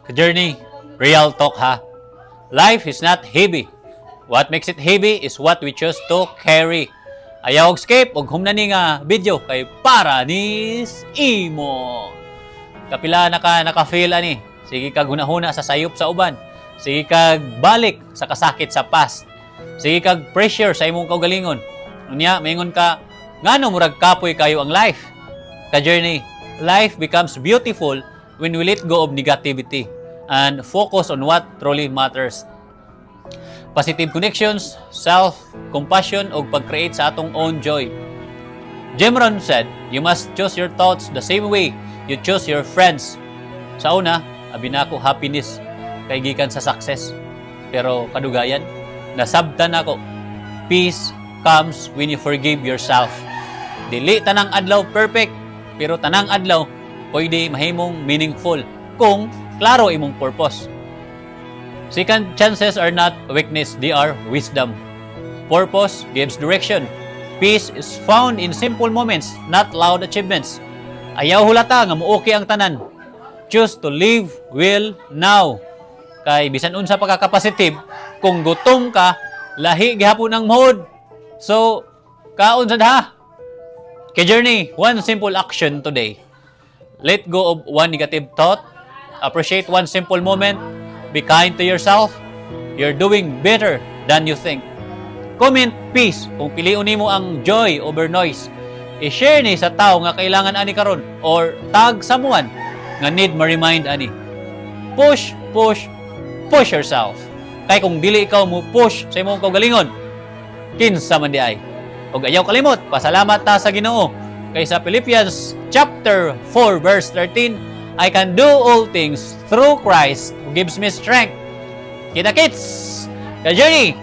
Journey, real talk ha. Life is not heavy. What makes it heavy is what we choose to carry. Ayaw escape og humnani nga video kay para ni imo. Kapila naka-feel ani. Sige kag hunahuna sa sayop sa uban. Sige kag balik sa kasakit sa past. Sige kag pressure sa imong kaugalingon. Unya maingon ka ngano murag kapoy kayo ang life. Ka journey, life becomes beautiful when we let go of negativity and focus on what truly matters. Positive connections, self-compassion, o pag-create sa atong own joy. Jim Rohn said, you must choose your thoughts the same way you choose your friends. Sa una, abi na ako happiness kay gikan sa success. Pero kadugayan, nasabtan ako. Peace comes when you forgive yourself. Dili tanang adlaw perfect, pero tanang adlaw pwede mahimong meaningful kung klaro imong purpose. Second chances are not weakness, they are wisdom. Purpose gives direction. Peace is found in simple moments, not loud achievements. Ayaw hulata nga muoki ang tanan. Choose to live well now. Kay bisan unsa pa ka positive, kung gutom ka, lahi gihapon ang mood. So, kaon sad ha. Kay journey, one simple action today. Let go of one negative thought. Appreciate one simple moment. Be kind to yourself. You're doing better than you think. Comment peace kung piliun nimo ang joy over noise. I-share ni sa tao nga kailangan ani karon or tag someone nga need ma-remind ani. Push, push, push yourself. Kay kung dili ikaw mo push sa imong kaugalingon, kinsa man di ay. Og ayaw kalimot, pasalamat ta sa Ginoo. Kay sa Philippians chapter 4 verse 13, I can do all things through Christ who gives me strength. Kita kits! Ka journey!